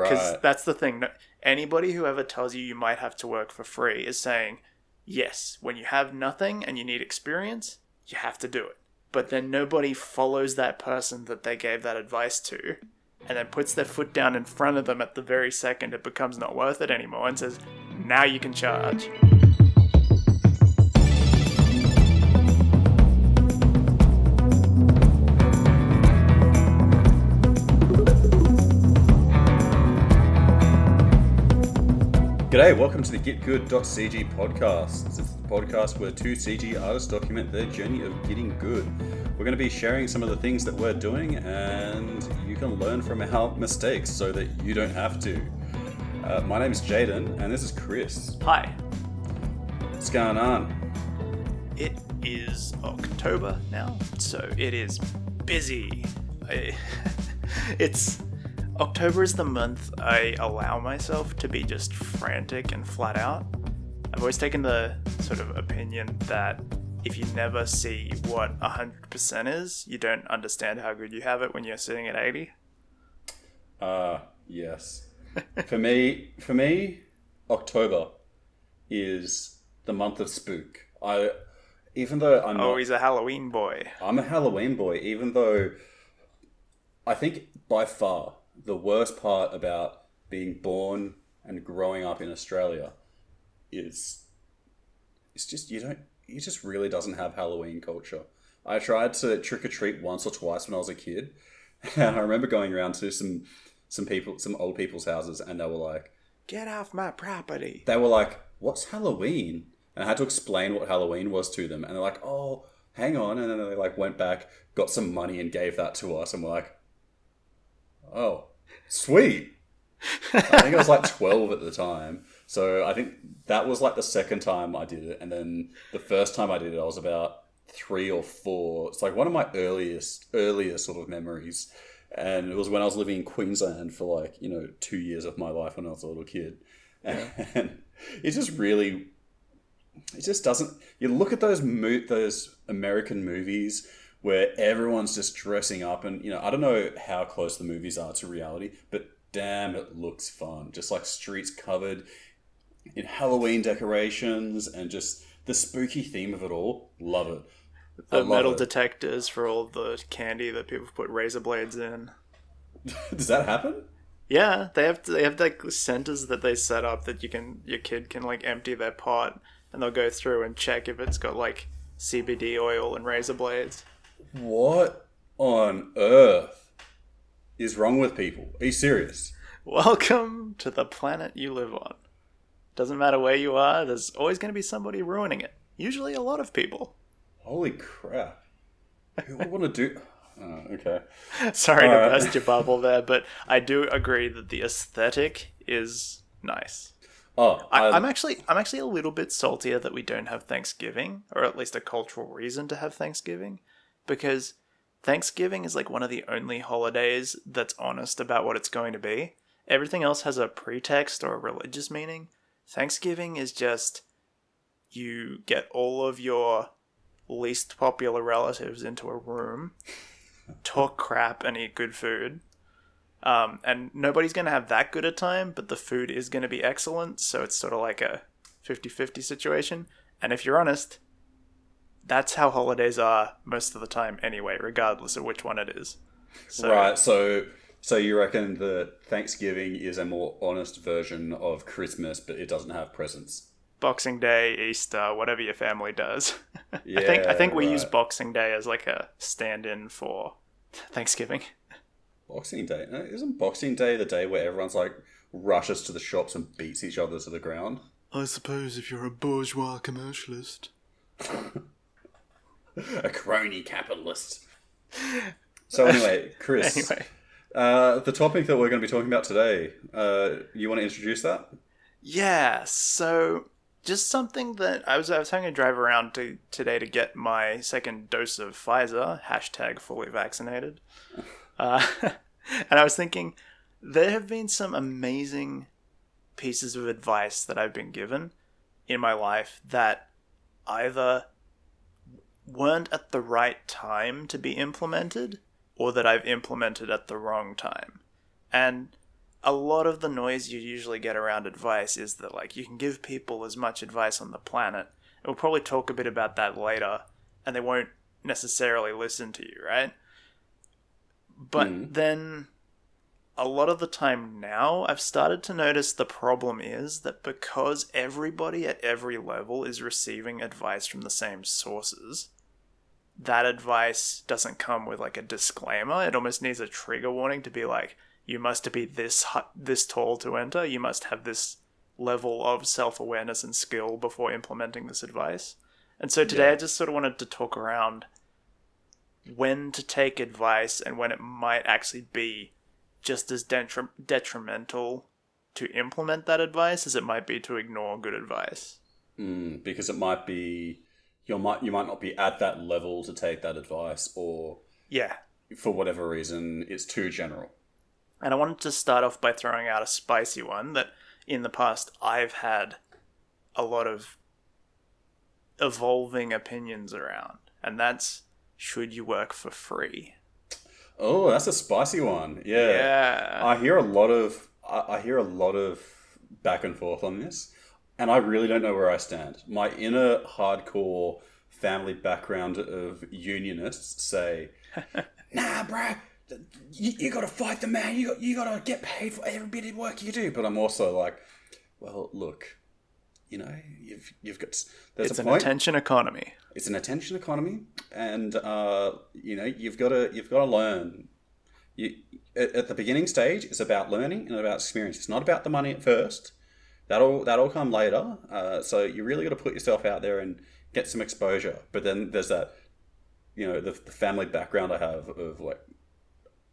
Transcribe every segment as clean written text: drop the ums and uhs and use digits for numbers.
Because Right. that's the thing. Anybody who ever tells you might have to work for free is saying, yes, when you have nothing and you need experience, you have to do it. But then nobody follows that person that they gave that advice to and then puts their foot down in front of them at the very second it becomes not worth it anymore and says, now you can charge. G'day, welcome to the GitGud.CG Podcast. This is the podcast where two CG artists document their journey of getting good. We're going to be sharing some of the things that we're doing, and you can learn from our mistakes so that you don't have to. My name is Jayden, and this is Kris. Hi. What's going on? It is October now, so it is busy. October is the month I allow myself to be just frantic and flat out. I've always taken the sort of opinion that if you never see what 100% is, you don't understand how good you have it when you're sitting at 80. Yes. For me, October is the month of spook. Even though I'm not, he's a Halloween boy. I'm a Halloween boy, even though I think by far the worst part about being born and growing up in Australia is it's just it just really doesn't have Halloween culture. I tried to trick or treat once or twice when I was a kid, and I remember going around to some old people's houses, and they were like, "Get off my property." They were like, "What's Halloween?" And I had to explain what Halloween was to them, and they're like, "Oh, hang on," and then they like went back, got some money, and gave that to us, and we're like, "Oh, sweet." I think I was like 12 at the time. So I think that was like the second time I did it. And then the first time I did it, I was about 3 or 4. It's like one of my earliest sort of memories. And it was when I was living in Queensland for like, 2 years of my life when I was a little kid. And it just doesn't, you look at those American movies where everyone's just dressing up and, I don't know how close the movies are to reality, but damn, it looks fun. Just like streets covered in Halloween decorations and just the spooky theme of it all. Love it. The metal detectors for all the candy that people put razor blades in. Does that happen? Yeah, they have like centers that they set up that your kid can like empty their pot and they'll go through and check if it's got like CBD oil and razor blades. What on earth is wrong with people? Are you serious? Welcome to the planet you live on. Doesn't matter where you are, there's always going to be somebody ruining it. Usually a lot of people. Holy crap. Who would want to do... Oh, okay. Sorry to burst your bubble there, but I do agree that the aesthetic is nice. I'm actually a little bit saltier that we don't have Thanksgiving, or at least a cultural reason to have Thanksgiving, because Thanksgiving is like one of the only holidays that's honest about what it's going to be. Everything else has a pretext or a religious meaning. Thanksgiving is just you get all of your least popular relatives into a room, talk crap and eat good food. And nobody's going to have that good a time, but the food is going to be excellent, so it's sort of like a 50-50 situation. And if you're honest, that's how holidays are most of the time anyway, regardless of which one it is. So, right, so you reckon that Thanksgiving is a more honest version of Christmas, but it doesn't have presents? Boxing Day, Easter, whatever your family does. Yeah, I think we right. use Boxing Day as like a stand-in for Thanksgiving. Boxing Day? No, isn't Boxing Day the day where everyone's like rushes to the shops and beats each other to the ground? I suppose if you're a bourgeois commercialist. A crony capitalist. So anyway, Kris. The topic that we're going to be talking about today, you want to introduce that? Yeah, so just something that I was having to drive around today to get my second dose of Pfizer, #fully vaccinated. And I was thinking, there have been some amazing pieces of advice that I've been given in my life that either weren't at the right time to be implemented or that I've implemented at the wrong time. And a lot of the noise you usually get around advice is that, like, you can give people as much advice on the planet. And we'll probably talk a bit about that later, and they won't necessarily listen to you, right? But then a lot of the time now, I've started to notice the problem is that because everybody at every level is receiving advice from the same sources, that advice doesn't come with like a disclaimer. It almost needs a trigger warning to be like, you must be this tall to enter. You must have this level of self-awareness and skill before implementing this advice. And so today I just sort of wanted to talk around when to take advice and when it might actually be just as detrimental to implement that advice as it might be to ignore good advice. Because it might be you might not be at that level to take that advice, or for whatever reason it's too general. And I wanted to start off by throwing out a spicy one that in the past I've had a lot of evolving opinions around, and that's, should you work for free? Oh, that's a spicy one. Yeah. I hear a lot of back and forth on this, and I really don't know where I stand. My inner hardcore family background of unionists say, nah, bro, you got to fight the man. You got to get paid for every bit of work you do. But I'm also like, well, look, you know, you've got. It's an attention economy. It's an attention economy, and you know, you've got to learn. At the beginning stage, it's about learning and about experience. It's not about the money at first. That'll come later. So you really got to put yourself out there and get some exposure. But then there's that, you know, the family background I have of like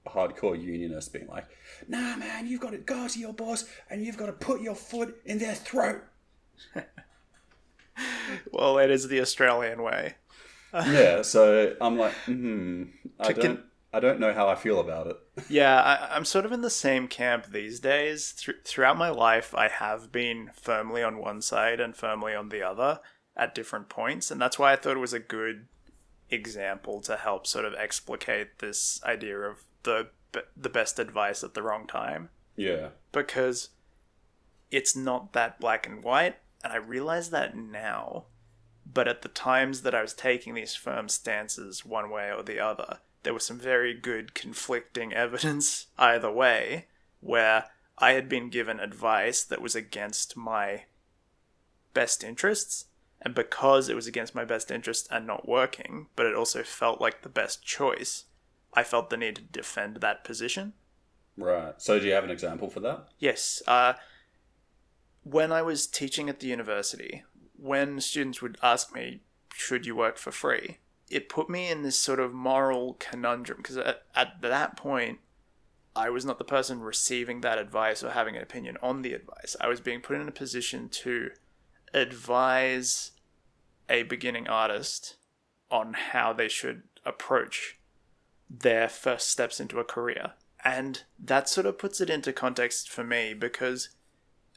hardcore unionists being like, nah, man, you've got to go to your boss and you've got to put your foot in their throat. Well, it is the Australian way. Yeah, so I'm like, I don't know how I feel about it. Yeah, I'm sort of in the same camp these days. Throughout my life, I have been firmly on one side and firmly on the other at different points, and that's why I thought it was a good example to help sort of explicate this idea of the best advice at the wrong time. Yeah. Because it's not that black and white, and I realize that now, but at the times that I was taking these firm stances one way or the other, there was some very good conflicting evidence either way, where I had been given advice that was against my best interests, and because it was against my best interests and not working, but it also felt like the best choice, I felt the need to defend that position. Right. So do you have an example for that? Yes. When I was teaching at the university, when students would ask me, should you work for free? It put me in this sort of moral conundrum, because at that point, I was not the person receiving that advice or having an opinion on the advice. I was being put in a position to advise a beginning artist on how they should approach their first steps into a career. And that sort of puts it into context for me, because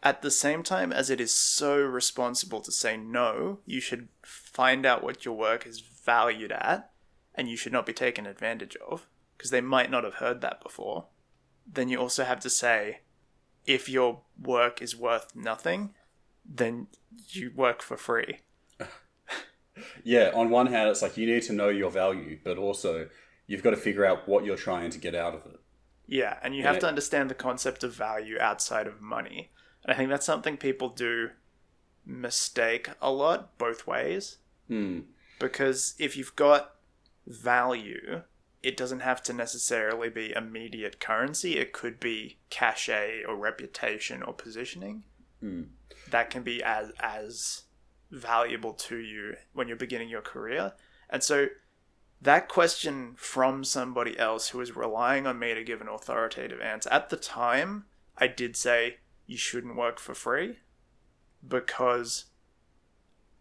at the same time as it is so responsible to say no, you should find out what your work is valued at, and you should not be taken advantage of, because they might not have heard that before. Then you also have to say, if your work is worth nothing, then you work for free. Yeah, on one hand, it's like you need to know your value, but also you've got to figure out what you're trying to get out of it. Yeah, and you have to understand the concept of value outside of money. And I think that's something people do mistake a lot, both ways. Because if you've got value, it doesn't have to necessarily be immediate currency. It could be cachet or reputation or positioning. That can be as valuable to you when you're beginning your career. And so that question from somebody else who was relying on me to give an authoritative answer, at the time, I did say, you shouldn't work for free, because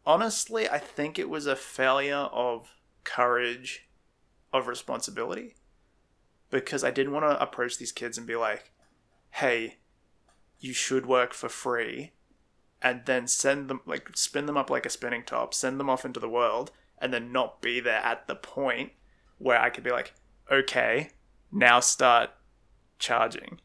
honestly, I think it was a failure of courage, of responsibility, because I didn't want to approach these kids and be like, hey, you should work for free, and then send them, like, spin them up like a spinning top, send them off into the world, and then not be there at the point where I could be like, okay, now start charging.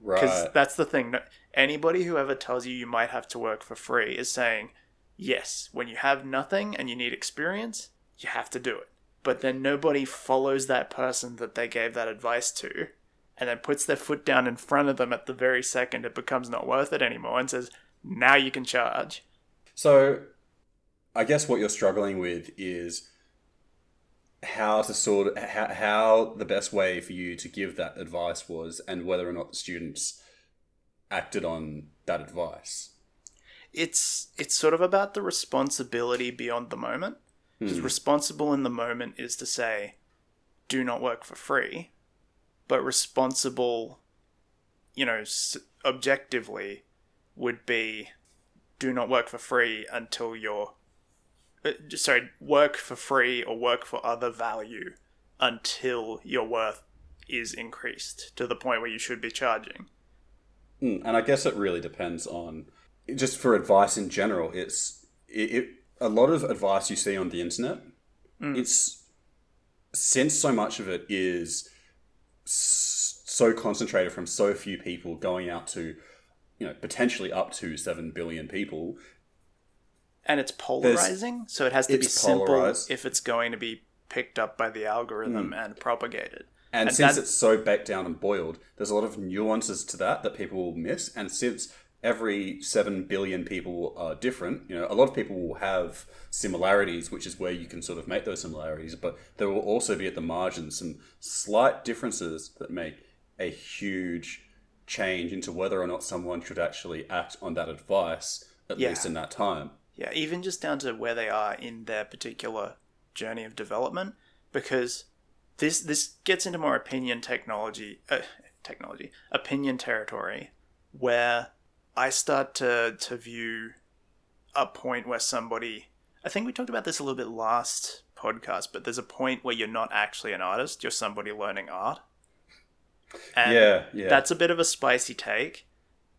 Because that's the thing. Anybody who ever tells you might have to work for free is saying, yes, when you have nothing and you need experience, you have to do it. But then nobody follows that person that they gave that advice to and then puts their foot down in front of them at the very second it becomes not worth it anymore and says, now you can charge. So I guess what you're struggling with is how the best way for you to give that advice was, and whether or not the students acted on that advice. It's sort of about the responsibility beyond the moment. Because responsible in the moment is to say, do not work for free. But responsible, objectively would be, do not work for free until work for free or work for other value until your worth is increased to the point where you should be charging. And I guess it really depends on, just for advice in general, a lot of advice you see on the internet, it's, since so much of it is so concentrated from so few people going out to, potentially up to 7 billion people. And it's polarizing, so it has to be simple if it's going to be picked up by the algorithm and propagated. And since it's so baked down and boiled, there's a lot of nuances to that people will miss. And since every 7 billion people are different, a lot of people will have similarities, which is where you can sort of make those similarities. But there will also be at the margins some slight differences that make a huge change into whether or not someone should actually act on that advice, at least in that time. Yeah, even just down to where they are in their particular journey of development, because this gets into more opinion territory, where I start to view a point where somebody, I think we talked about this a little bit last podcast, but there's a point where you're not actually an artist, you're somebody learning art. And that's a bit of a spicy take,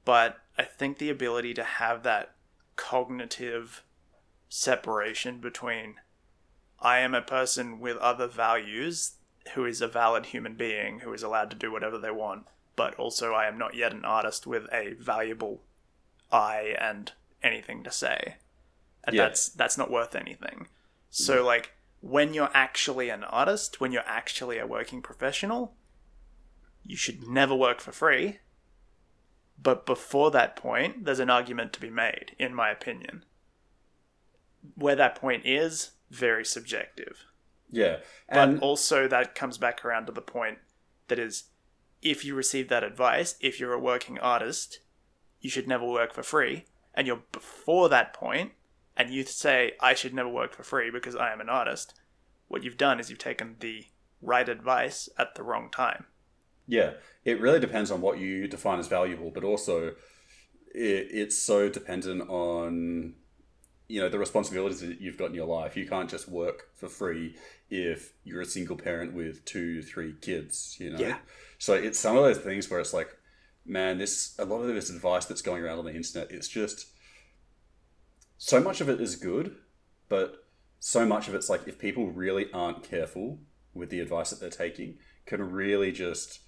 but I think the ability to have that cognitive separation between I am a person with other values who is a valid human being who is allowed to do whatever they want, but also I am not yet an artist with a valuable eye and anything to say. And that's not worth anything. So when you're actually an artist, when you're actually a working professional, you should never work for free. But before that point, there's an argument to be made, in my opinion. Where that point is, very subjective. Yeah. But also that comes back around to the point that is, if you receive that advice, if you're a working artist, you should never work for free. And you're before that point, and you say, I should never work for free because I am an artist. What you've done is you've taken the right advice at the wrong time. Yeah, it really depends on what you define as valuable, but also it's so dependent on, the responsibilities that you've got in your life. You can't just work for free if you're a single parent with 2-3 kids, Yeah. So it's some of those things where it's like, man, a lot of this advice that's going around on the internet, it's just, so much of it is good, but so much of it's like, if people really aren't careful with the advice that they're taking, can really just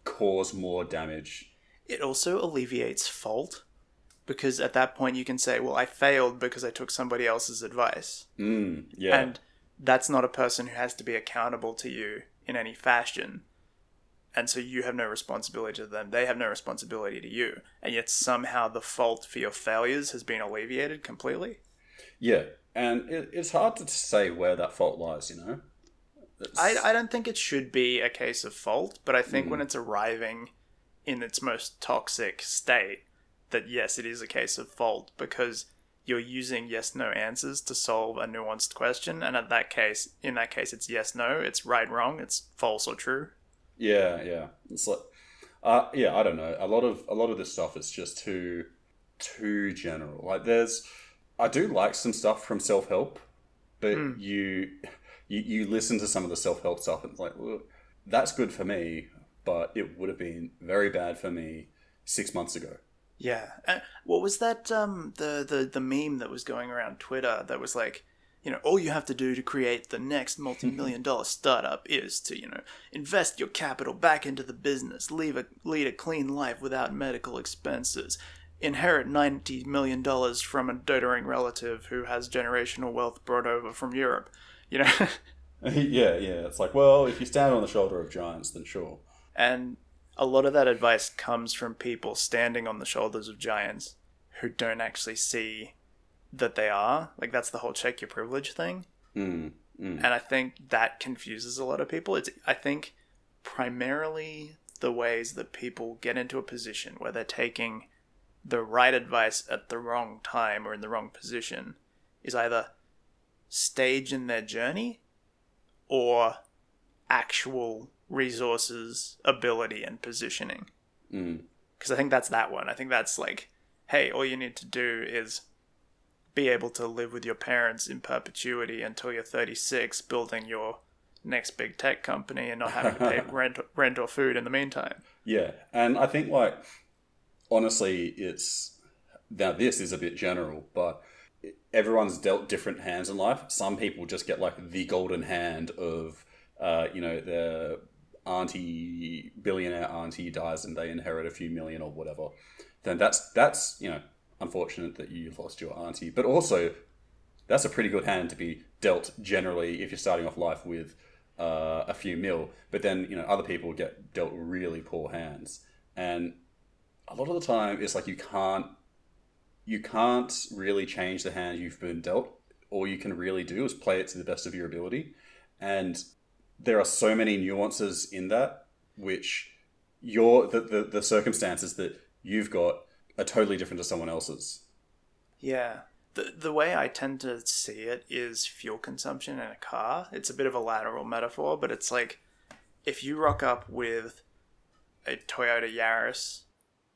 cause more damage. It also alleviates fault, because at that point you can say, well, I failed because I took somebody else's advice. Yeah. And that's not a person who has to be accountable to you in any fashion. And so you have no responsibility to them. They have no responsibility to you. And yet somehow the fault for your failures has been alleviated completely. Yeah. And it's hard to say where that fault lies, I don't think it should be a case of fault, but I think when it's arriving in its most toxic state, that yes, it is a case of fault, because you're using yes-no answers to solve a nuanced question, and in that case, it's yes-no, it's right, wrong, it's false or true. Yeah. It's like, I don't know. A lot of this stuff is just too general. Like I do like some stuff from self-help, but you listen to some of the self-help stuff and it's like, well, that's good for me, but it would have been very bad for me 6 months ago. Yeah. What was that, the meme that was going around Twitter that was like, all you have to do to create the next multi-million dollar startup is to, invest your capital back into the business, lead a clean life without medical expenses, inherit $90 million from a doting relative who has generational wealth brought over from Europe, Yeah. It's like, well, if you stand on the shoulder of giants, then sure. And a lot of that advice comes from people standing on the shoulders of giants who don't actually see that they are. Like, that's the whole check your privilege thing. And I think that confuses a lot of people. I think primarily the ways that people get into a position where they're taking the right advice at the wrong time or in the wrong position is either stage in their journey or actual resources, ability, and positioning. Because I think that's that one. I think that's like, hey, all you need to do is be able to live with your parents in perpetuity until you're 36, building your next big tech company and not having to pay rent or food in the meantime. Yeah, and I think, like, honestly, now this is a bit general, but everyone's dealt different hands in life. Some people just get like the golden hand of, their billionaire auntie dies and they inherit a few million or whatever. Then that's unfortunate that you lost your auntie, but also that's a pretty good hand to be dealt generally if you're starting off life with a few mil. But then other people get dealt really poor hands, and a lot of the time it's like you can't really change the hand you've been dealt. All you can really do is play it to the best of your ability, and there are so many nuances in that, which the circumstances that you've got are totally different to someone else's. Yeah. The way I tend to see it is fuel consumption in a car. It's a bit of a lateral metaphor, but it's like if you rock up with a Toyota Yaris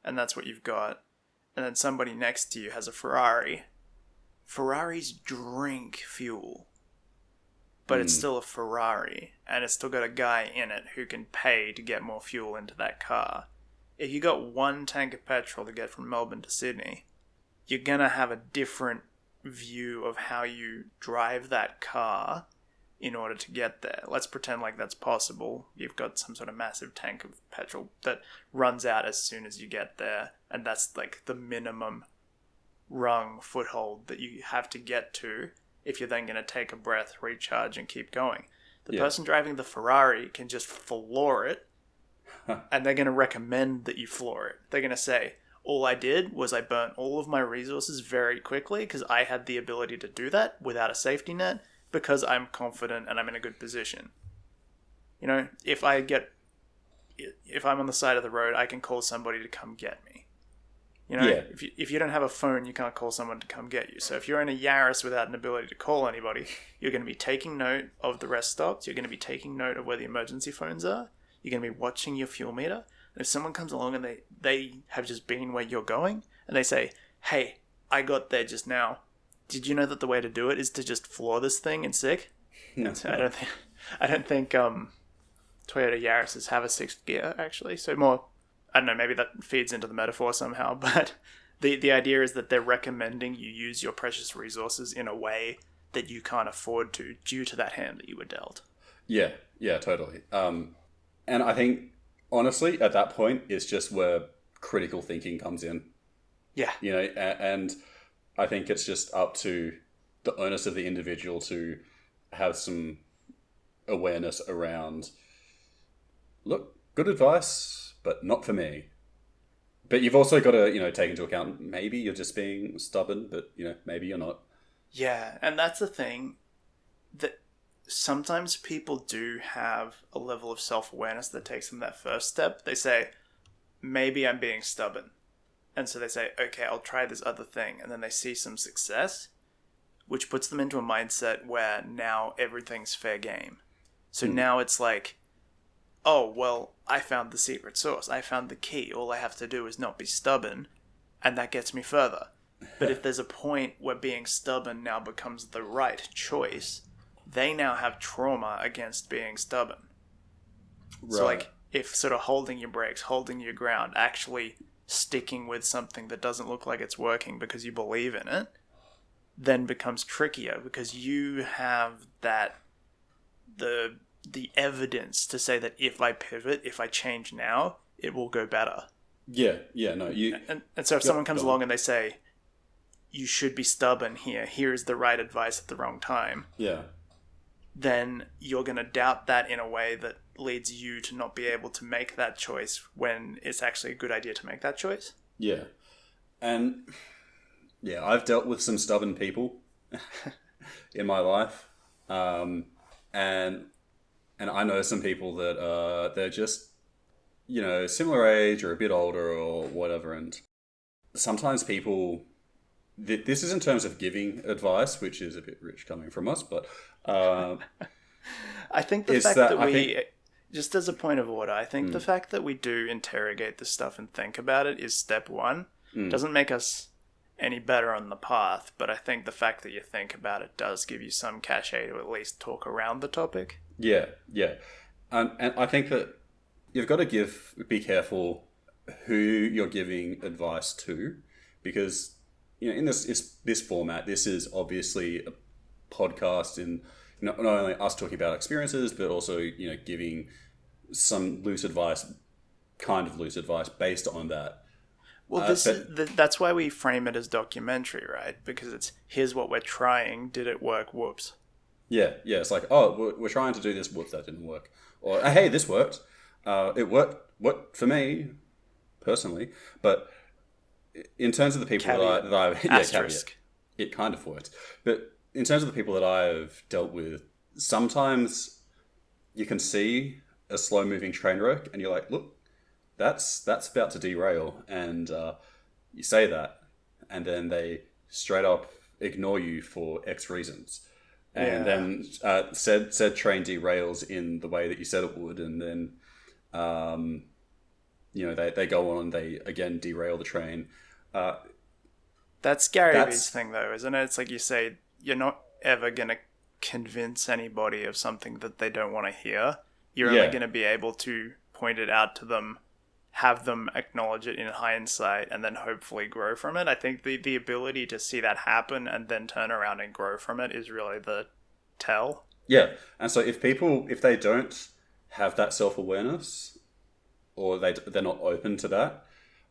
and that's what you've got, and then somebody next to you has a Ferrari, Ferraris drink fuel, but it's still a Ferrari, and it's still got a guy in it who can pay to get more fuel into that car. If you got one tank of petrol to get from Melbourne to Sydney, you're going to have a different view of how you drive that car in order to get there. Let's pretend like that's possible. You've got some sort of massive tank of petrol that runs out as soon as you get there, and that's like the minimum rung foothold that you have to get to if you're then going to take a breath, recharge, and keep going. The person driving the Ferrari can just floor it, and they're going to recommend that you floor it. They're going to say, all I did was I burnt all of my resources very quickly because I had the ability to do that without a safety net because I'm confident and I'm in a good position. If I'm on the side of the road, I can call somebody to come get me. If you don't have a phone, you can't call someone to come get you. So if you're in a Yaris without an ability to call anybody, you're going to be taking note of the rest stops. You're going to be taking note of where the emergency phones are. You're going to be watching your fuel meter. And if someone comes along and they have just been where you're going, and they say, hey, I got there just now. Did you know that the way to do it is to just floor this thing in sick? I don't think Toyota Yaris's have a sixth gear, actually. So more, I don't know, maybe that feeds into the metaphor somehow. But the idea is that they're recommending you use your precious resources in a way that you can't afford to due to that hand that you were dealt. Yeah, totally. And I think, honestly, at that point, it's just where critical thinking comes in. Yeah. And I think it's just up to the onus of the individual to have some awareness around, look, good advice, but not for me. But you've also got to, take into account, maybe you're just being stubborn, but, maybe you're not. Yeah, and that's the thing, that sometimes people do have a level of self-awareness that takes them that first step. They say, maybe I'm being stubborn. And so they say, okay, I'll try this other thing. And then they see some success, which puts them into a mindset where now everything's fair game. So now it's like, oh, well, I found the secret sauce. I found the key. All I have to do is not be stubborn, and that gets me further. But if there's a point where being stubborn now becomes the right choice, they now have trauma against being stubborn. Right. So like, if sort of holding your brakes, holding your ground, actually sticking with something that doesn't look like it's working because you believe in it, then becomes trickier because you have the evidence to say that if I pivot, if I change now, it will go better. Yeah, no, you... And so if someone comes along and they say, you should be stubborn here, here's the right advice at the wrong time. Yeah. Then you're going to doubt that in a way that leads you to not be able to make that choice when it's actually a good idea to make that choice. Yeah. And yeah, I've dealt with some stubborn people in my life. And I know some people that they're just, similar age or a bit older or whatever. And sometimes people, this is in terms of giving advice, which is a bit rich coming from us, but I think the fact that we, just as a point of order, I think the fact that we do interrogate this stuff and think about it is step one. Doesn't make us any better on the path, but I think the fact that you think about it does give you some cachet to at least talk around the topic. Yeah. And I think that you've got to be careful who you're giving advice to, because in this format, this is obviously a podcast in not only us talking about experiences, but also giving some loose advice based on that. Well, that's why we frame it as documentary, right? Because it's here's what we're trying. Did it work? Whoops. Yeah. It's like, oh, we're trying to do this. Whoops, that didn't work. Or hey, this worked. It worked for me personally, but in terms of the people that I've asterisk. It kind of worked. But in terms of the people that I've dealt with, sometimes you can see a slow-moving train wreck, and you're like, look, that's about to derail, and you say that, and then they straight up ignore you for X reasons, and then said train derails in the way that you said it would, and then they go on, they again derail the train. That's Gary Vee's thing, though, isn't it? It's like you say, you're not ever going to convince anybody of something that they don't want to hear. You're only going to be able to point it out to them, have them acknowledge it in hindsight, and then hopefully grow from it. I think the ability to see that happen and then turn around and grow from it is really the tell. Yeah. And so if they don't have that self-awareness, or they're not open to that,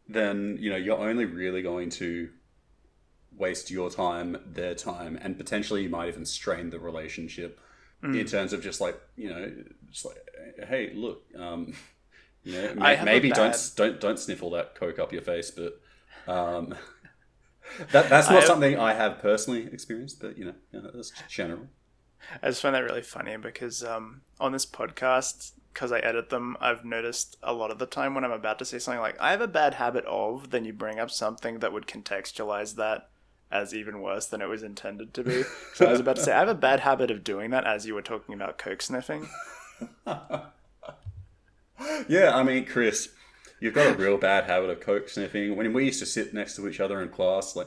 then you're only really going to waste your time, their time, and potentially you might even strain the relationship in terms of just like hey, look, maybe don't sniffle that Coke up your face, but that's not something I have personally experienced, but that's general. I just find that really funny because on this podcast, because I edit them, I've noticed a lot of the time when I'm about to say something like, I have a bad habit of, then you bring up something that would contextualize that as even worse than it was intended to be. So I was about to say, I have a bad habit of doing that as you were talking about Coke sniffing. Yeah, I mean, Kris, you've got a real bad habit of Coke sniffing. When we used to sit next to each other in class, like,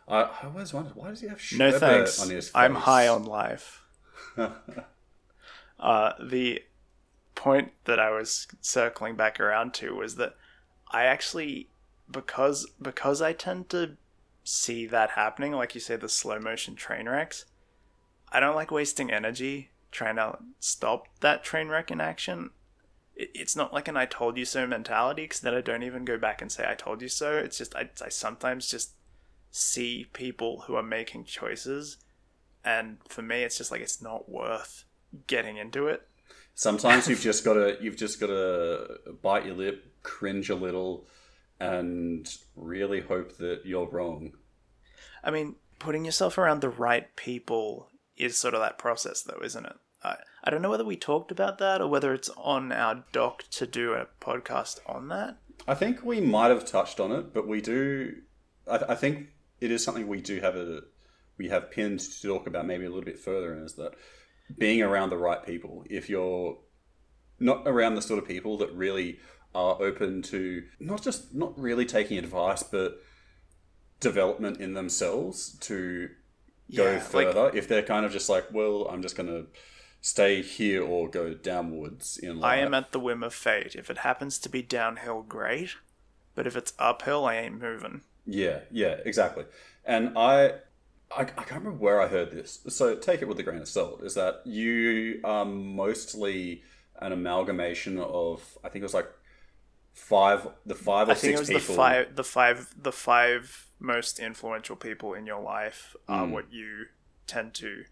I always wondered, why does he have no thanks. On his face? I'm high on life. The point that I was circling back around to was that I actually, because I tend to see that happening, like you say, the slow motion train wrecks, I don't like wasting energy trying to stop that train wreck in action. It's not like an I told you so mentality, because then I don't even go back and say I told you so. It's just I sometimes just see people who are making choices, and for me it's just like it's not worth getting into it. Sometimes you've just got to bite your lip, cringe a little, and really hope that you're wrong. I mean, putting yourself around the right people is sort of that process, though, isn't it? I don't know whether we talked about that or whether it's on our doc to do a podcast on that. I think we might have touched on it, but we do. I think it is something we have pinned to talk about maybe a little bit further, and is that being around the right people. If you're not around the sort of people that really are open to not really taking advice, but development in themselves to go further. Like, if they're kind of just like, well, I'm just going to stay here or go downwards in life. I am at the whim of fate. If it happens to be downhill, great. But if it's uphill, I ain't moving. Yeah, exactly. And I I can't remember where I heard this, so take it with a grain of salt, is that you are mostly an amalgamation of, I think it was like five or six people. The five most influential people in your life are what you tend to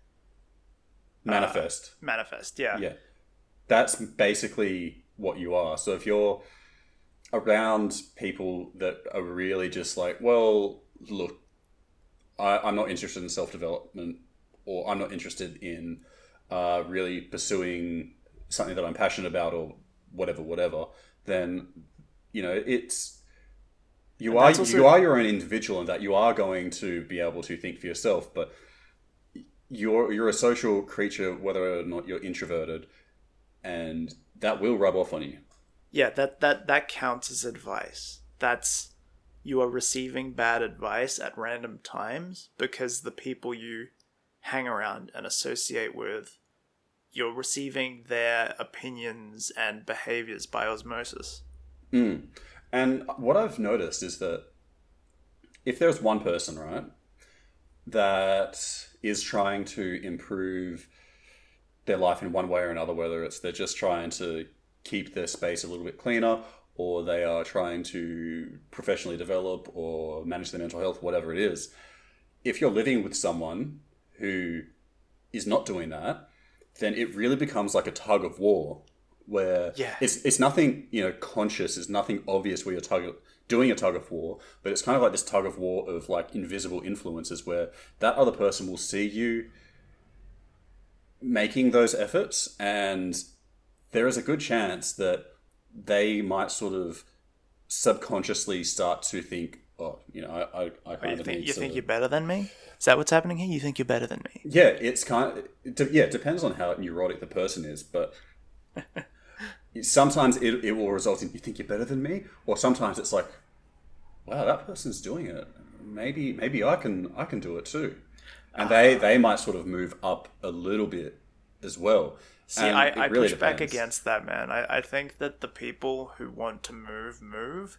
manifest. Yeah. Yeah. That's basically what you are. So if you're around people that are really just like, well, look, I'm not interested in self-development, or I'm not interested in really pursuing something that I'm passionate about, or whatever, then, it's... You are your own individual, in that you are going to be able to think for yourself, but you're a social creature, whether or not you're introverted, and that will rub off on you. Yeah, that counts as advice. You are receiving bad advice at random times because the people you hang around and associate with, you're receiving their opinions and behaviors by osmosis. And what I've noticed is that if there's one person, right, that is trying to improve their life in one way or another, whether it's they're just trying to keep their space a little bit cleaner, or they are trying to professionally develop or manage their mental health, whatever it is, if you're living with someone who is not doing that, then it really becomes like a tug of war, where it's nothing, conscious, it's nothing obvious where you're doing a tug of war, but it's kind of like this tug of war of like invisible influences, where that other person will see you making those efforts, and there is a good chance that they might sort of subconsciously start to think, I kind of need to... You think you're better than me? Is that what's happening here? You think you're better than me? Yeah, it's it depends on how neurotic the person is, but sometimes it will result in, you think you're better than me, or sometimes it's like, wow, that person's doing it. Maybe I can do it too. And they might sort of move up a little bit as well. See, I really push back against that, man. I think that the people who want to move.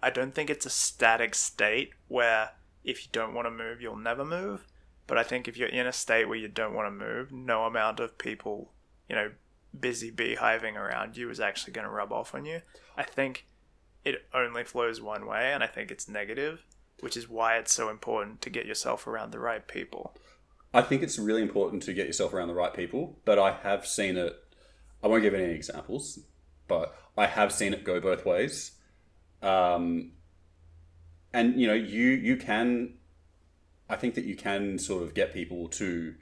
I don't think it's a static state where if you don't want to move, you'll never move. But I think if you're in a state where you don't want to move, no amount of people, busy beehiving around you is actually going to rub off on you. I think it only flows one way, and I think it's negative, which is why it's so important to get yourself around the right people. I think it's really important to get yourself around the right people, but I have seen it... I won't give any examples, but I have seen it go both ways. And, you can... I think that you can sort of get people to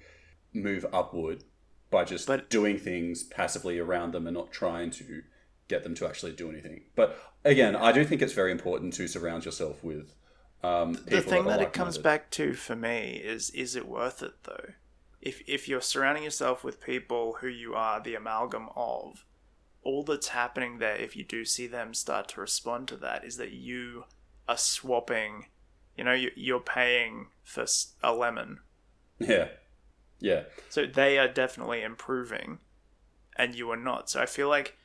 move upward by just doing things passively around them and not trying to get them to actually do anything. But, again, I do think it's very important to surround yourself with... the thing that it comes back to for me is it worth it though? If you're surrounding yourself with people who you are the amalgam of, all that's happening there, if you do see them start to respond to that, is that you are swapping, you're paying for a lemon. Yeah. So they are definitely improving and you are not. So I feel like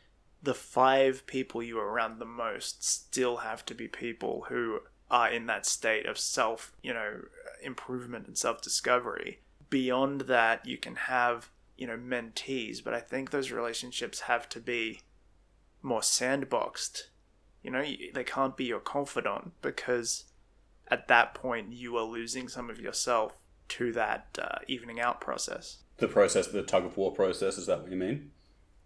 the 5 people you are around the most still have to be people who are in that state of self, improvement and self-discovery. Beyond that, you can have, mentees, but I think those relationships have to be more sandboxed. They can't be your confidant, because at that point you are losing some of yourself to that evening out process. The tug of war process, is that what you mean?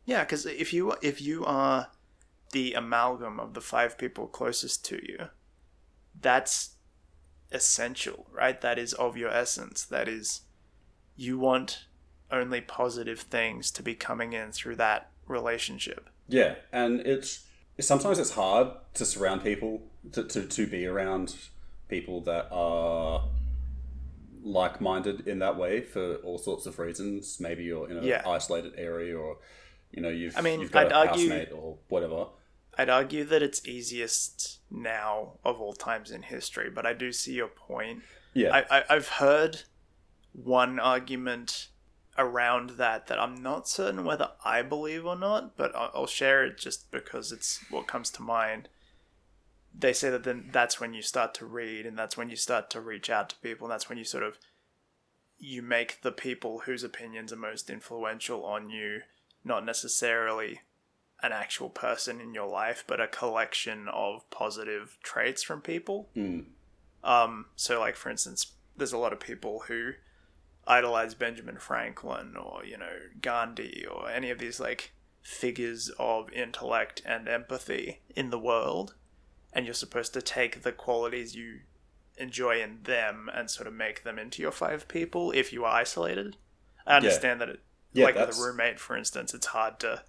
Yeah, because if you are the amalgam of the 5 people closest to you, that's essential, right? That is of your essence. That is, you want only positive things to be coming in through that relationship. Yeah, and sometimes it's hard to surround people, to be around people that are like-minded in that way for all sorts of reasons. Maybe you're in an isolated area, or you've got a housemate or whatever. I'd argue that it's easiest now of all times in history, but I do see your point. Yeah. I've heard one argument around that I'm not certain whether I believe or not, but I'll share it just because it's what comes to mind. They say that then that's when you start to read, and that's when you start to reach out to people, and that's when you sort of you make the people whose opinions are most influential on you not necessarily an actual person in your life, but a collection of positive traits from people. So like, for instance, there's a lot of people who idolize Benjamin Franklin or, Gandhi or any of these like figures of intellect and empathy in the world. And you're supposed to take the qualities you enjoy in them and sort of make them into your 5 people if you are isolated. I understand that with a roommate, for instance, it's hard to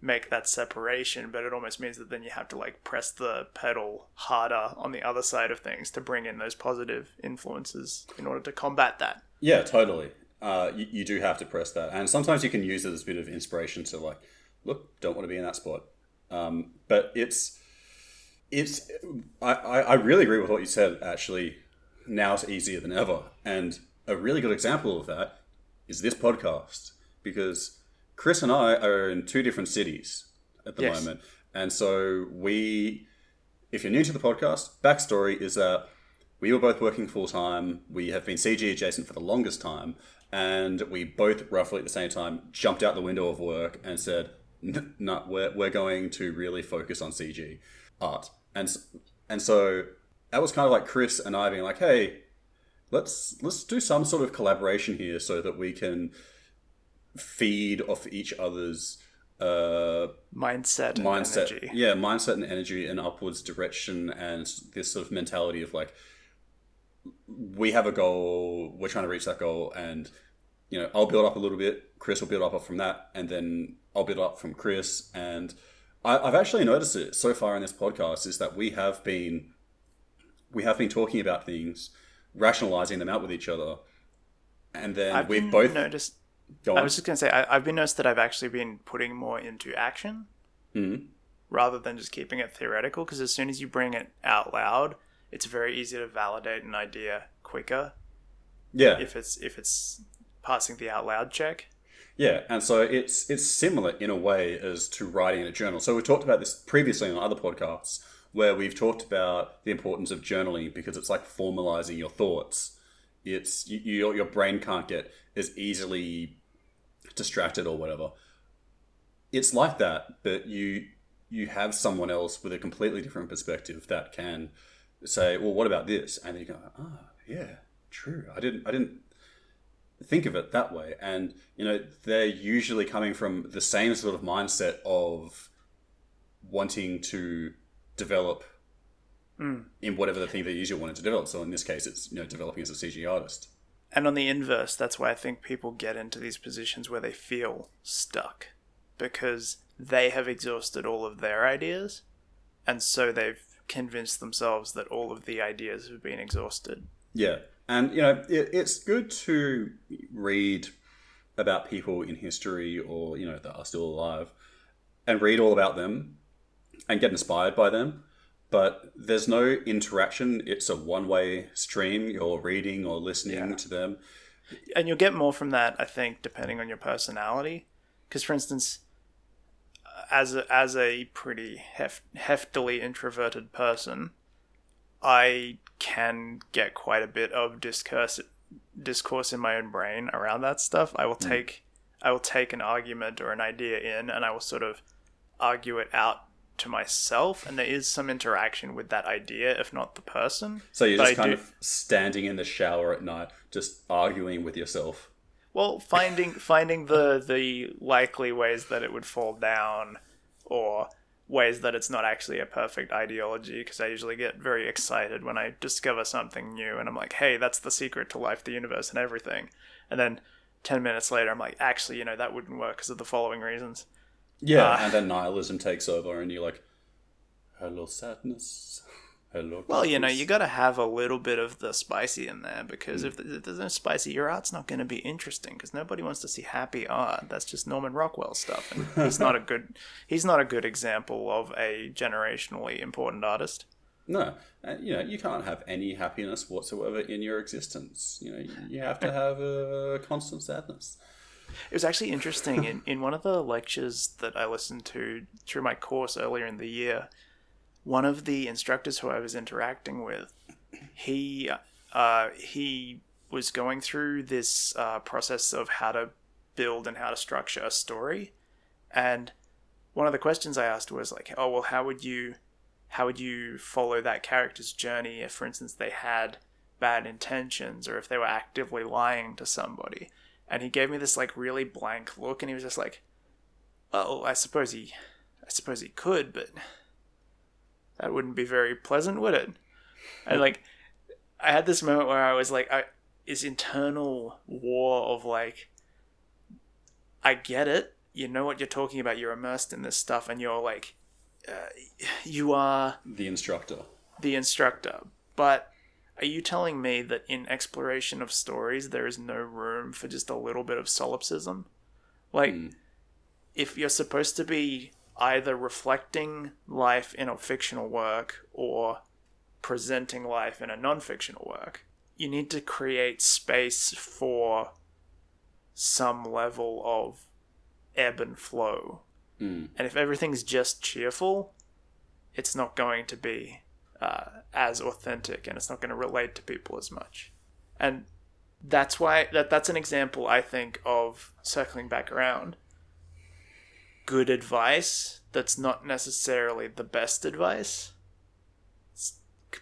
make that separation, but it almost means that then you have to like press the pedal harder on the other side of things to bring in those positive influences in order to combat that. Yeah, totally. You do have to press that. And sometimes you can use it as a bit of inspiration to like, look, don't want to be in that spot. But I really agree with what you said, actually. Now it's easier than ever. And a really good example of that is this podcast, because Kris and I are in 2 different cities at the moment. And so if you're new to the podcast, backstory is that we were both working full-time. We have been CG adjacent for the longest time. And we both, roughly at the same time, jumped out the window of work and said, no, we're going to really focus on CG art. And so that was kind of like Kris and I being like, hey, let's do some sort of collaboration here so that we can feed off each other's mindset and energy. Yeah, mindset and energy and upwards direction, and this sort of mentality of like, we have a goal, we're trying to reach that goal, and I'll build up a little bit, Kris will build up from that, and then I'll build up from Kris. And I've actually noticed it so far in this podcast is that we have been talking about things, rationalizing them out with each other, and then I've noticed. I was just going to say, I've been noticed that I've actually been putting more into action rather than just keeping it theoretical, because as soon as you bring it out loud, it's very easy to validate an idea quicker. Yeah. If it's passing the out loud check. Yeah, and so it's similar in a way as to writing in a journal. So we've talked about this previously on other podcasts, where we've talked about the importance of journaling because it's like formalizing your thoughts. It's your brain can't get as easily distracted or whatever. It's like that, but you have someone else with a completely different perspective that can say, well, what about this? And you go, yeah, true. I didn't think of it that way. And they're usually coming from the same sort of mindset of wanting to develop in whatever the thing that you wanted to develop. So in this case, it's developing as a CG artist. And on the inverse, that's why I think people get into these positions where they feel stuck, because they have exhausted all of their ideas, and so they've convinced themselves that all of the ideas have been exhausted. Yeah, and it's good to read about people in history or that are still alive, and read all about them and get inspired by them. But there's no interaction. It's a one-way stream. You're reading or listening to them. And you'll get more from that, I think, depending on your personality. Because, for instance, as a pretty heftily introverted person, I can get quite a bit of discourse in my own brain around that stuff. I will take an argument or an idea in, and I will sort of argue it out to myself, and there is some interaction with that idea, if not the person. So you're just kind of standing in the shower at night, just arguing with yourself. Well, finding the likely ways that it would fall down, or ways that it's not actually a perfect ideology, because I usually get very excited when I discover something new, and I'm like, hey, that's the secret to life, the universe, and everything. And then 10 minutes later, I'm like, actually, that wouldn't work because of the following reasons. Yeah, and then nihilism takes over, and you're like, hello, sadness. Hello. Well, you got to have a little bit of the spicy in there, because if there's no spicy, your art's not going to be interesting, because nobody wants to see happy art. That's just Norman Rockwell stuff, and he's not a good example of a generationally important artist. No, and you can't have any happiness whatsoever in your existence. You have to have a constant sadness. It was actually interesting in one of the lectures that I listened to through my course earlier in the year. One of the instructors who I was interacting with, he was going through this process of how to build and how to structure a story, and one of the questions I asked was like, oh well, how would you follow that character's journey if, for instance, they had bad intentions or if they were actively lying to somebody? And he gave me this like really blank look, and he was just like, well, I suppose he could, but that wouldn't be very pleasant, would it? And like, I had this moment where I was like, this internal war of like, I get it, you know what you're talking about, you're immersed in this stuff, and you're like, you are the instructor, but are you telling me that in exploration of stories there is no room for just a little bit of solipsism? Like, if you're supposed to be either reflecting life in a fictional work or presenting life in a non-fictional work, you need to create space for some level of ebb and flow. And if everything's just cheerful, it's not going to be as authentic, and it's not going to relate to people as much. And that's why that's an example, I think, of, circling back around, good advice that's not necessarily the best advice.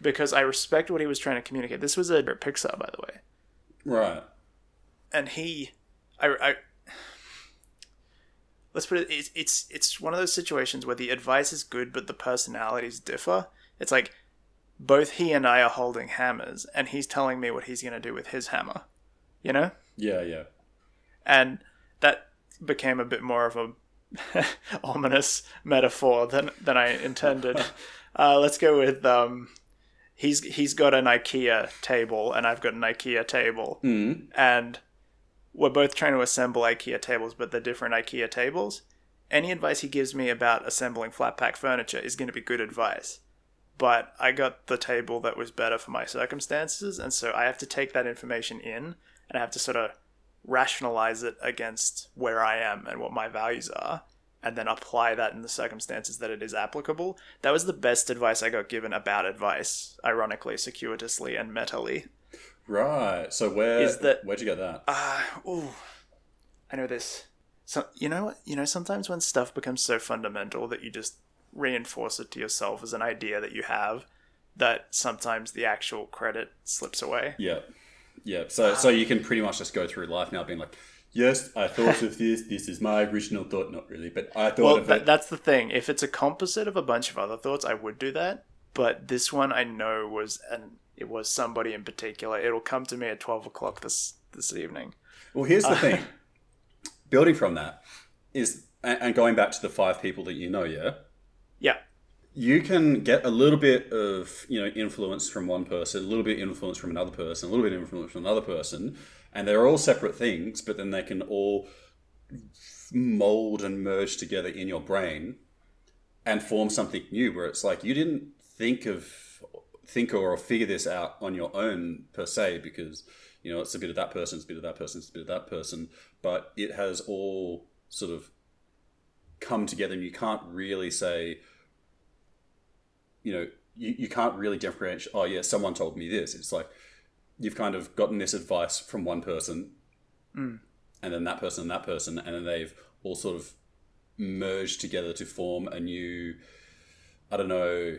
Because I respect what he was trying to communicate. This was a Pixar, by the way. Right. And let's put it, it's one of those situations where the advice is good, but the personalities differ. It's like, both he and I are holding hammers, and he's telling me what he's going to do with his hammer. You know? Yeah. And that became a bit more of a ominous metaphor than I intended. Let's go with, he's got an IKEA table, and I've got an IKEA table. And we're both trying to assemble IKEA tables, but they're different IKEA tables. Any advice he gives me about assembling flat pack furniture is going to be good advice. But I got the table that was better for my circumstances, and so I have to take that information in, and I have to sort of rationalize it against where I am and what my values are, and then apply that in the circumstances that it is applicable. That was the best advice I got given about advice, ironically, circuitously, and metally. Right. So where'd you get that? I know this. So you know what? You know, sometimes when stuff becomes so fundamental that you just reinforce it to yourself as an idea that you have, that sometimes the actual credit slips away. Yeah. So you can pretty much just go through life now being like, yes, I thought of this. This is my original thought. Not really, but I thought of it. That's the thing. If it's a composite of a bunch of other thoughts, I would do that. But this one I know it was somebody in particular. It'll come to me at 12 o'clock this evening. Well, here's the thing. Building from that is, and going back to the 5 people that you know, yeah? Yeah. You can get a little bit of, influence from one person, a little bit of influence from another person, a little bit of influence from another person, and they're all separate things, but then they can all mold and merge together in your brain and form something new, where it's like you didn't think or figure this out on your own per se, because it's a bit of that person, it's a bit of that person, it's a bit of that person, but it has all sort of come together, and you can't really say, you can't really differentiate, oh yeah, someone told me this. It's like you've kind of gotten this advice from one person, and then that person, and then they've all sort of merged together to form a new, I don't know,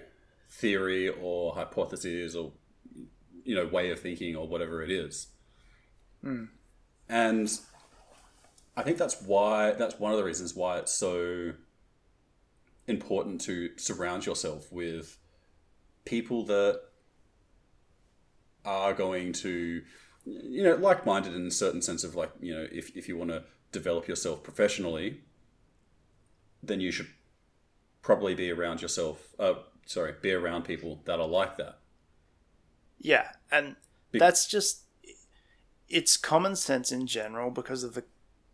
theory or hypothesis or way of thinking or whatever it is. And I think that's one of the reasons why it's so important to surround yourself with people that are going to, like-minded in a certain sense of like, if you want to develop yourself professionally, then you should probably be around people that are like that. Yeah, and that's just, it's common sense in general because of the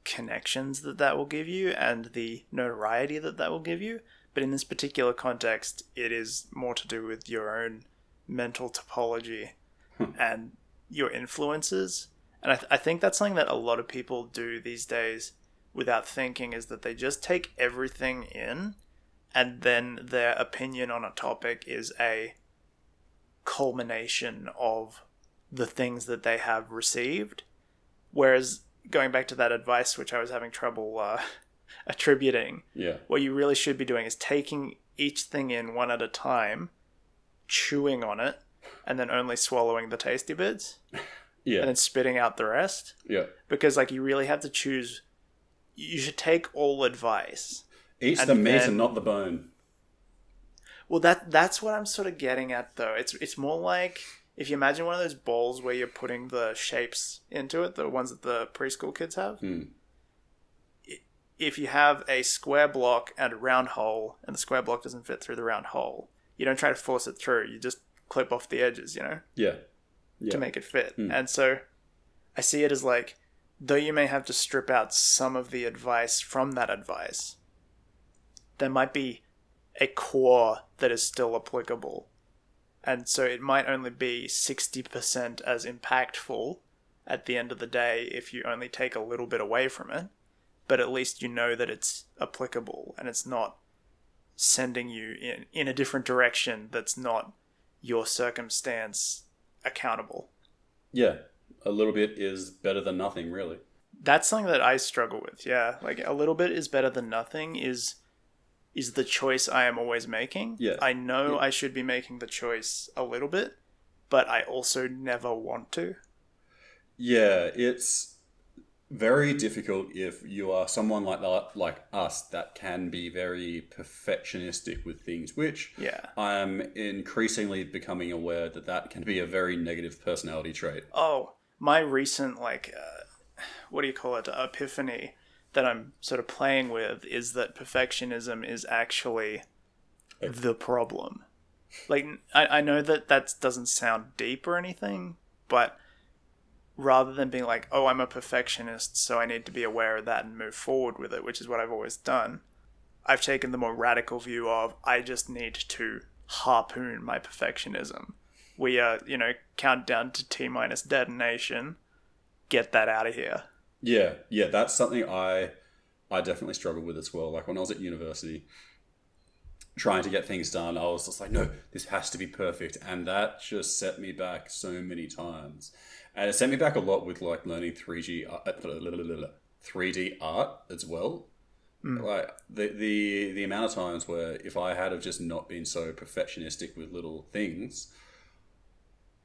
connections that will give you and the notoriety that will give you. But in this particular context, it is more to do with your own mental topology and your influences. And I think that's something that a lot of people do these days without thinking, is that they just take everything in, and then their opinion on a topic is a culmination of the things that they have received. Whereas going back to that advice, which I was having trouble attributing, what you really should be doing is taking each thing in one at a time, chewing on it, and then only swallowing the tasty bits. And then spitting out the rest. Because like you really have to choose. You should take all advice. Eat the meat and not the bone. Well, that's what I'm sort of getting at, though. It's more like if you imagine one of those bowls where you're putting the shapes into it, the ones that the preschool kids have. If you have a square block and a round hole, and the square block doesn't fit through the round hole, you don't try to force it through. You just clip off the edges, you know? To make it fit. And so I see it as like, though you may have to strip out some of the advice from that advice, there might be a core that is still applicable. And so it might only be 60% as impactful at the end of the day if you only take a little bit away from it. But at least you know that it's applicable and it's not sending you in a different direction that's not your circumstance accountable. Yeah, a little bit is better than nothing, really. That's something that I struggle with, yeah. Like, a little bit is better than nothing is the choice I am always making. I know I should be making the choice a little bit, but I also never want to. Yeah, it's very difficult if you are someone like that, like us, that can be very perfectionistic with things, which I'm increasingly becoming aware that can be a very negative personality trait. Oh, my recent, what do you call it, epiphany that I'm sort of playing with is that perfectionism is actually the problem. Like, I know that doesn't sound deep or anything, but rather than being like, oh, I'm a perfectionist, so I need to be aware of that and move forward with it, which is what I've always done, I've taken the more radical view of, I just need to harpoon my perfectionism. We are, countdown to T-minus detonation. Get that out of here. Yeah, that's something I definitely struggled with as well. Like when I was at university, trying to get things done, I was just like, no, this has to be perfect. And that just set me back so many times. And it set me back a lot with like learning 3D art as well. Like the amount of times where if I had have just not been so perfectionistic with little things,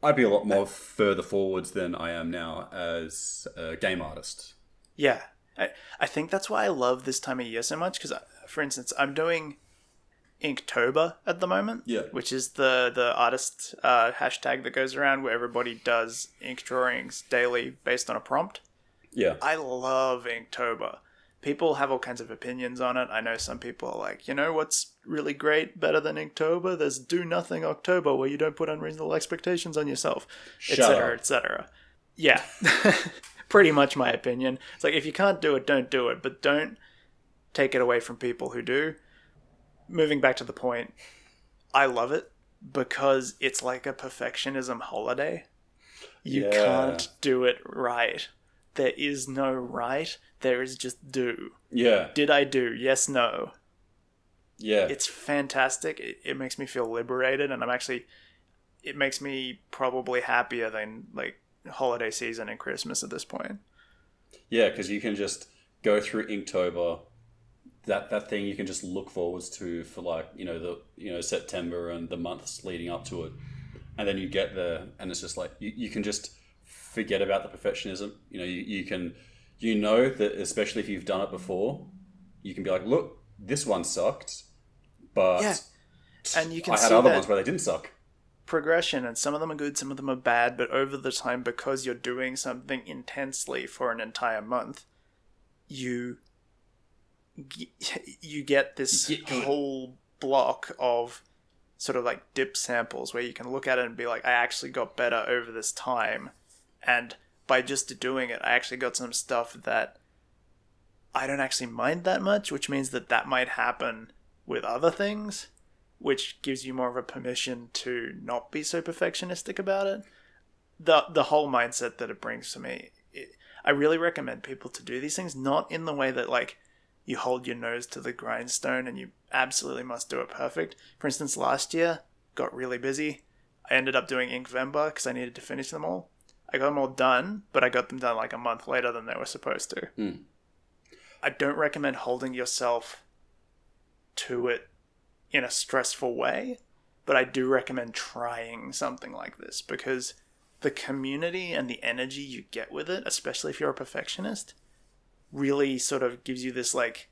I'd be a lot more further forwards than I am now as a game artist. Yeah. I think that's why I love this time of year so much. Because, for instance, I'm doing Inktober at the moment, which is the artist hashtag that goes around where everybody does ink drawings daily based on a prompt. I love Inktober. People have all kinds of opinions on it. I know some people are like, what's really great, better than Inktober? There's Do Nothing October, where you don't put unreasonable expectations on yourself, etc., etc. Yeah, pretty much my opinion. It's like, if you can't do it, don't do it, but don't take it away from people who do. Moving back to the point, I love it because it's like a perfectionism holiday. You can't do it right. There is no right. There is just do. Did I do? Yes, no. It's fantastic. It makes me feel liberated, and it makes me probably happier than like holiday season and Christmas at this point. Yeah, because you can just go through Inktober. That thing you can just look forwards to for September and the months leading up to it, and then you get there and it's just like you can just forget about the perfectionism. You can that, especially if you've done it before, you can be like, look, this one sucked, but and you can I had other ones where they didn't suck. Progression, and some of them are good, some of them are bad, but over the time, because you're doing something intensely for an entire month, you get this whole block of sort of like dip samples where you can look at it and be like, I actually got better over this time, and by just doing it, I actually got some stuff that I don't actually mind that much, which means that might happen with other things, which gives you more of a permission to not be so perfectionistic about it. The whole mindset that it brings to me, I really recommend people to do these things, not in the way that like you hold your nose to the grindstone and you absolutely must do it perfect. For instance, last year, got really busy. I ended up doing Inkvember because I needed to finish them all. I got them all done, but I got them done like a month later than they were supposed to. I don't recommend holding yourself to it in a stressful way, but I do recommend trying something like this because the community and the energy you get with it, especially if you're a perfectionist, really sort of gives you this like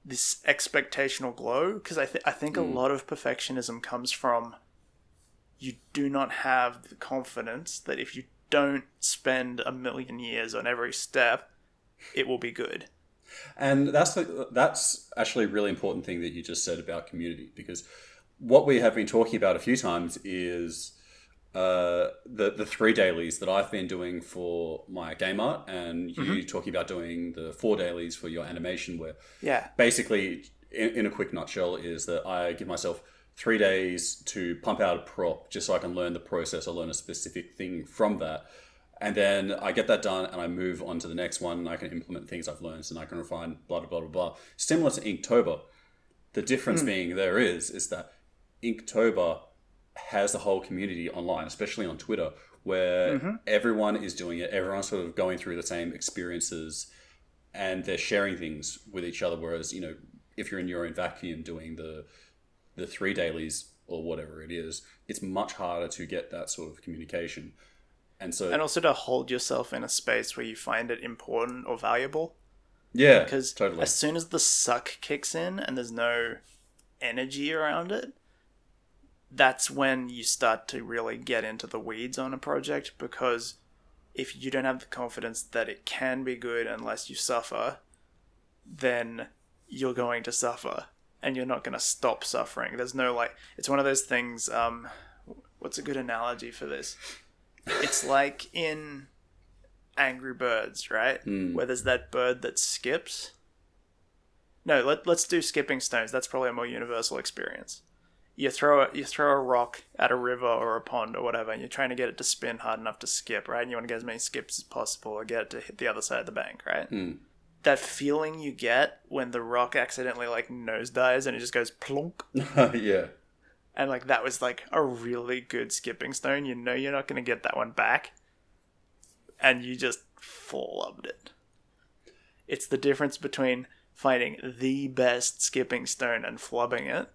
this expectational glow. Because I think a lot of perfectionism comes from you do not have the confidence that if you don't spend 1,000,000 years on every step, it will be good. And that's actually a really important thing that you just said about community, because what we have been talking about a few times is the 3 dailies that I've been doing for my game art, and you talking about doing the 4 dailies for your animation, where basically, in a quick nutshell, is that I give myself 3 days to pump out a prop just so I can learn the process or learn a specific thing from that. And then I get that done and I move on to the next one, and I can implement things I've learned and I can refine blah, blah, blah, blah, blah. Similar to Inktober. The difference being there is that Inktober has the whole community online, especially on Twitter, where everyone is doing it. Everyone's sort of going through the same experiences and they're sharing things with each other. Whereas, if you're in your own vacuum doing the 3 dailies or whatever it is, it's much harder to get that sort of communication. And also to hold yourself in a space where you find it important or valuable. Yeah, because totally. As soon as the suck kicks in and there's no energy around it, that's when you start to really get into the weeds on a project, because if you don't have the confidence that it can be good unless you suffer, then you're going to suffer and you're not going to stop suffering. There's no it's one of those things, what's a good analogy for this? It's like in Angry Birds, right? Where there's that bird that skips. No, let's do skipping stones. That's probably a more universal experience. You throw a rock at a river or a pond or whatever, and you're trying to get it to spin hard enough to skip, right? And you want to get as many skips as possible or get it to hit the other side of the bank, right? That feeling you get when the rock accidentally nosedives and it just goes plonk. Yeah. And that was a really good skipping stone. You know you're not going to get that one back. And you just flubbed it. It's the difference between finding the best skipping stone and flubbing it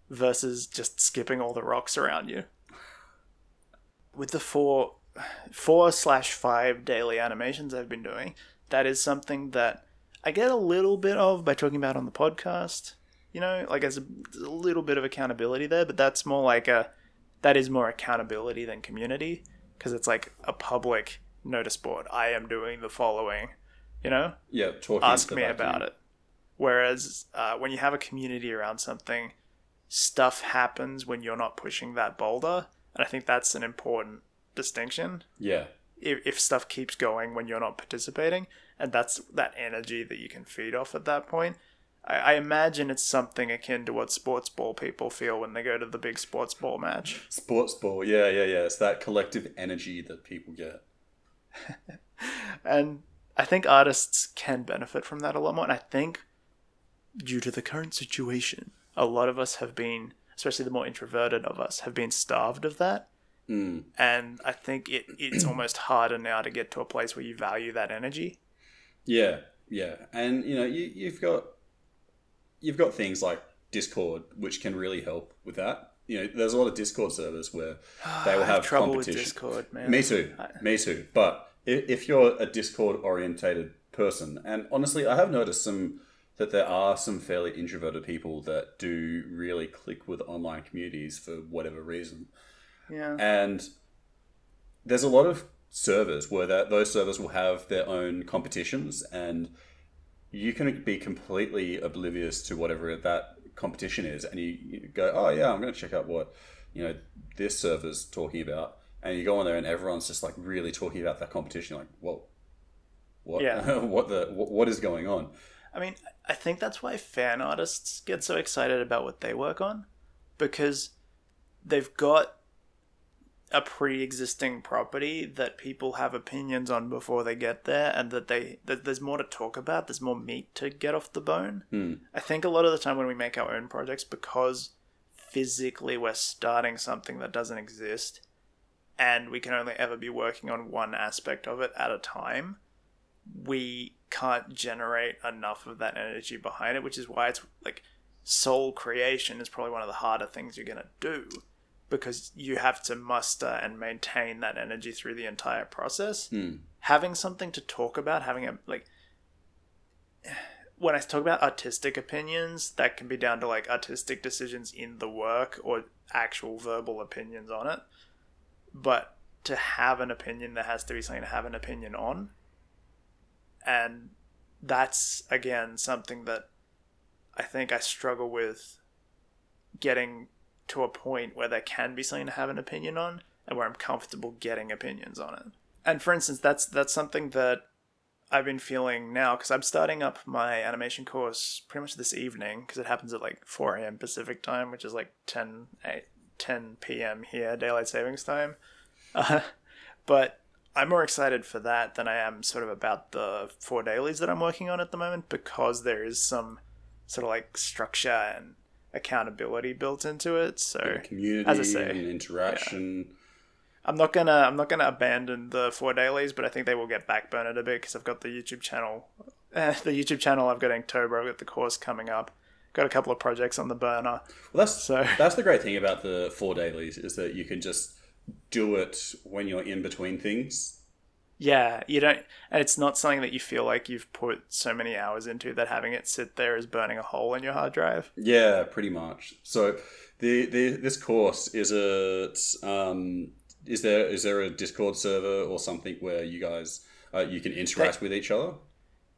versus just skipping all the rocks around you. With the 4/5 daily animations I've been doing, that is something that I get a little bit of by talking about on the podcast. There's a little bit of accountability there, but that's more that is more accountability than community, because it's like a public notice board. I am doing the following, Yeah, ask me about it. Whereas when you have a community around something, stuff happens when you're not pushing that boulder, and I think that's an important distinction. Yeah. If stuff keeps going when you're not participating, and that's that energy that you can feed off at that point. I imagine it's something akin to what sports ball people feel when they go to the big sports ball match. Sports ball, yeah. It's that collective energy that people get. And I think artists can benefit from that a lot more. And I think due to the current situation, a lot of us have been, especially the more introverted of us, have been starved of that. And I think it's almost harder now to get to a place where you value that energy. Yeah. And, you've got things like Discord, which can really help with that. There's a lot of Discord servers where they will have trouble competition. With Discord, man. Me too. But if you're a Discord-orientated person, and honestly, I have noticed that there are some fairly introverted people that do really click with online communities for whatever reason. Yeah. And there's a lot of servers where those servers will have their own competitions, and you can be completely oblivious to whatever that competition is, and you go, oh yeah, I'm going to check out what this server's talking about, and you go on there and everyone's just really talking about that competition. Whoa, what? Yeah. what is going on? I mean, I think that's why fan artists get so excited about what they work on, because they've got a pre-existing property that people have opinions on before they get there, and that there's more to talk about. There's more meat to get off the bone. I think a lot of the time when we make our own projects, because physically we're starting something that doesn't exist and we can only ever be working on one aspect of it at a time, we can't generate enough of that energy behind it, which is why it's like soul creation is probably one of the harder things you're going to do, because you have to muster and maintain that energy through the entire process. Having something to talk about, having a, like, when I talk about artistic opinions, that can be down to like artistic decisions in the work or actual verbal opinions on it. But to have an opinion, there has to be something to have an opinion on. And that's, again, something that I think I struggle with getting to a point where there can be something to have an opinion on and where I'm comfortable getting opinions on it. And for instance, that's something that I've been feeling now, because I'm starting up my animation course pretty much this evening, because it happens at like 4 a.m. Pacific time, which is like 10 p.m. here, daylight savings time. But I'm more excited for that than I am sort of about the 4 dailies that I'm working on at the moment, because there is some sort of like structure and accountability built into it. So community, as I say, and interaction. Yeah. I'm not gonna abandon the 4 dailies, but I think they will get backburnered a bit because I've got the YouTube channel. I've got Inktober. I've got the course coming up. Got a couple of projects on the burner. Well, that's the great thing about the 4 dailies, is that you can just do it when you're in between things. Yeah, you don't, and it's not something that you feel like you've put so many hours into that having it sit there is burning a hole in your hard drive. Yeah, pretty much. So this course, is it is there a Discord server or something where you guys you can interact with each other?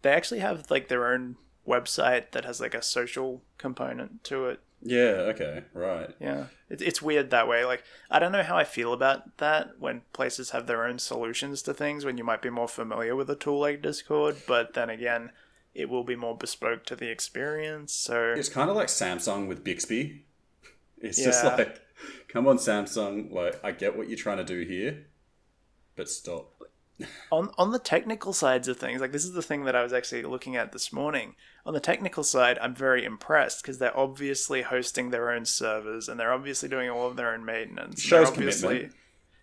They actually have like their own website that has like a social component to it. Yeah, okay, right. Yeah, it's weird that way. Like, I don't know how I feel about that when places have their own solutions to things, when you might be more familiar with a tool like Discord, but then again, it will be more bespoke to the experience, so... It's kind of like Samsung with Bixby. It's just like, come on, Samsung, like, I get what you're trying to do here, but stop. On the technical sides of things, like, this is the thing that I was actually looking at this morning. On the technical side, I'm very impressed, because they're obviously hosting their own servers, and they're obviously doing all of their own maintenance. Shows commitment.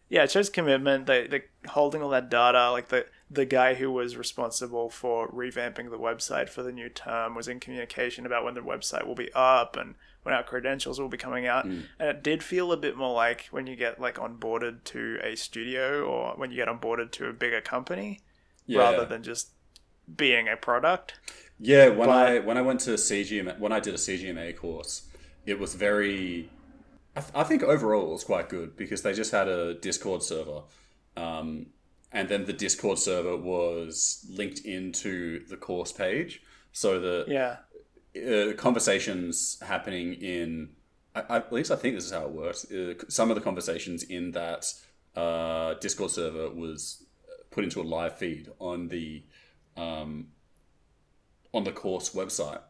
Yeah, it shows commitment. They're holding all that data. Like, the guy who was responsible for revamping the website for the new term was in communication about when the website will be up and when our credentials will be coming out. And it did feel a bit more like when you get like onboarded to a studio or when you get onboarded to a bigger company, rather than just being a product. Yeah, when I went to CGMA, when I did a CGMA course, it was very... I think overall it was quite good, because they just had a Discord server. And then the Discord server was linked into the course page. So the conversations happening in... at least I think this is how it works. Some of the conversations in that Discord server was put into a live feed on the course website.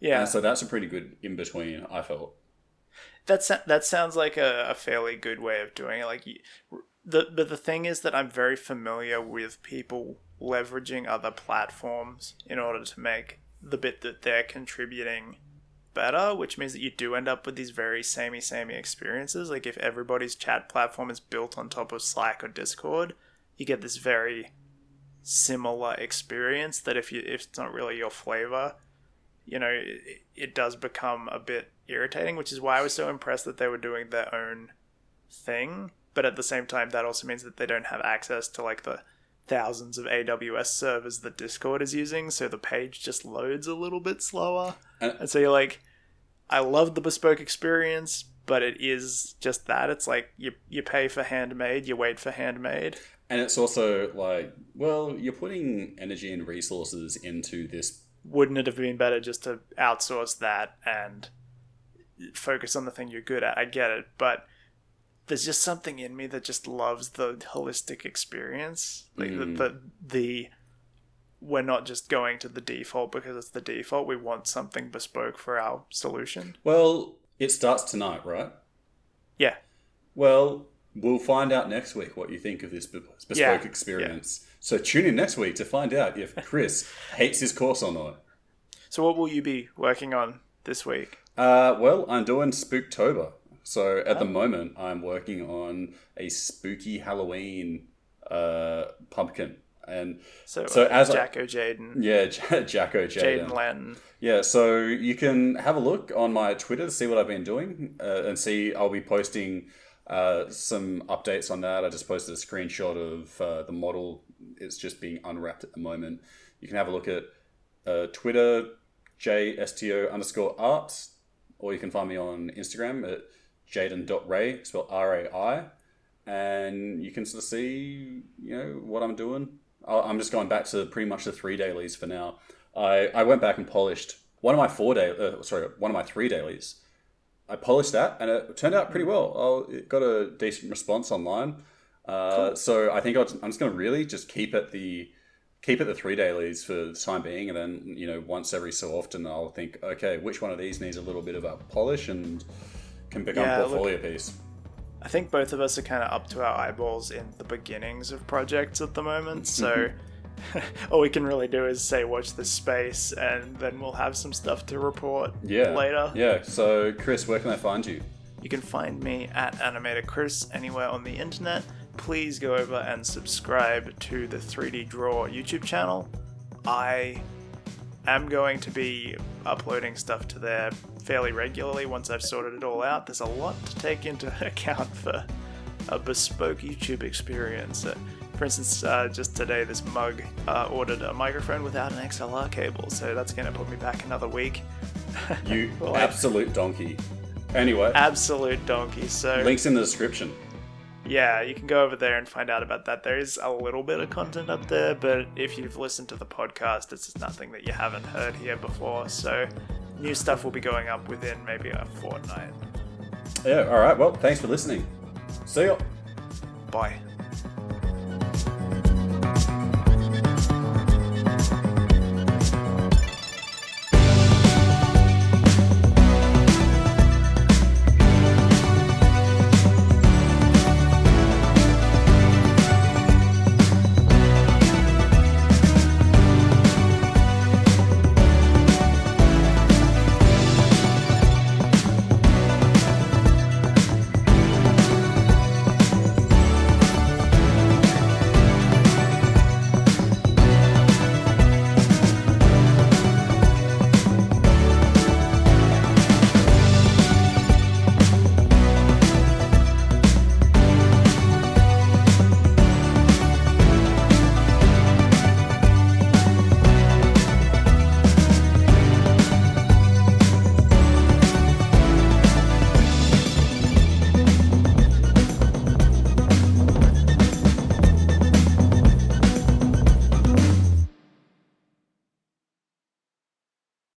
Yeah. And so that's a pretty good in-between, I felt. That sounds like a fairly good way of doing it. Like, but the thing is that I'm very familiar with people leveraging other platforms in order to make the bit that they're contributing better, which means that you do end up with these very samey experiences. Like, if everybody's chat platform is built on top of Slack or Discord, you get this very similar experience that if it's not really your flavor, you know, it does become a bit irritating, which is why I was so impressed that they were doing their own thing. But at the same time, that also means that they don't have access to like the thousands of AWS servers that Discord is using, so the page just loads a little bit slower. And so you're like, I love the bespoke experience, but it is just that. It's like you pay for handmade, you wait for handmade. And it's also like, well, you're putting energy and resources into this. Wouldn't it have been better just to outsource that and focus on the thing you're good at? I get it, but there's just something in me that just loves the holistic experience. Like the we're not just going to the default because it's the default. We want something bespoke for our solution. Well, it starts tonight, right? Yeah. Well, we'll find out next week what you think of this bespoke experience. Yeah. So tune in next week to find out if Kris hates his course or not. So what will you be working on this week? Well, I'm doing Spooktober. So at the moment, I'm working on a spooky Halloween pumpkin. And so as Jayden. Yeah, Jayden. Jayden Lantern. Yeah, so you can have a look on my Twitter to see what I've been doing and see I'll be posting some updates on that. I just posted a screenshot of the model. It's just being unwrapped at the moment. You can have a look at Twitter, JSTO_art, or you can find me on Instagram at Jayden.Ray, spelled RAI, and you can sort of see, what I'm doing. I'm just going back to pretty much the 3 dailies for now. I went back and polished one of my 3 dailies. I polished that, and it turned out pretty well. It got a decent response online. Cool. So I think I'm just going to really just keep it the 3 dailies for the time being, and then once every so often I'll think, okay, which one of these needs a little bit of a polish and can become a portfolio piece. I think both of us are kind of up to our eyeballs in the beginnings of projects at the moment, so all we can really do is say watch this space, and then we'll have some stuff to report later. Yeah, so Kris, where can I find you? You can find me at animatorkris anywhere on the internet. Please go over and subscribe to the 3D Draw YouTube channel. I am going to be uploading stuff to there fairly regularly once I've sorted it all out. There's a lot to take into account for a bespoke YouTube experience. For instance, just today this mug ordered a microphone without an XLR cable, so that's going to put me back another week. You absolute donkey. Anyway. Absolute donkey. So links in the description. Yeah, you can go over there and find out about that. There is a little bit of content up there, but if you've listened to the podcast, it's nothing that you haven't heard here before. So new stuff will be going up within maybe a fortnight. Yeah, all right. Well, thanks for listening. See ya. Bye.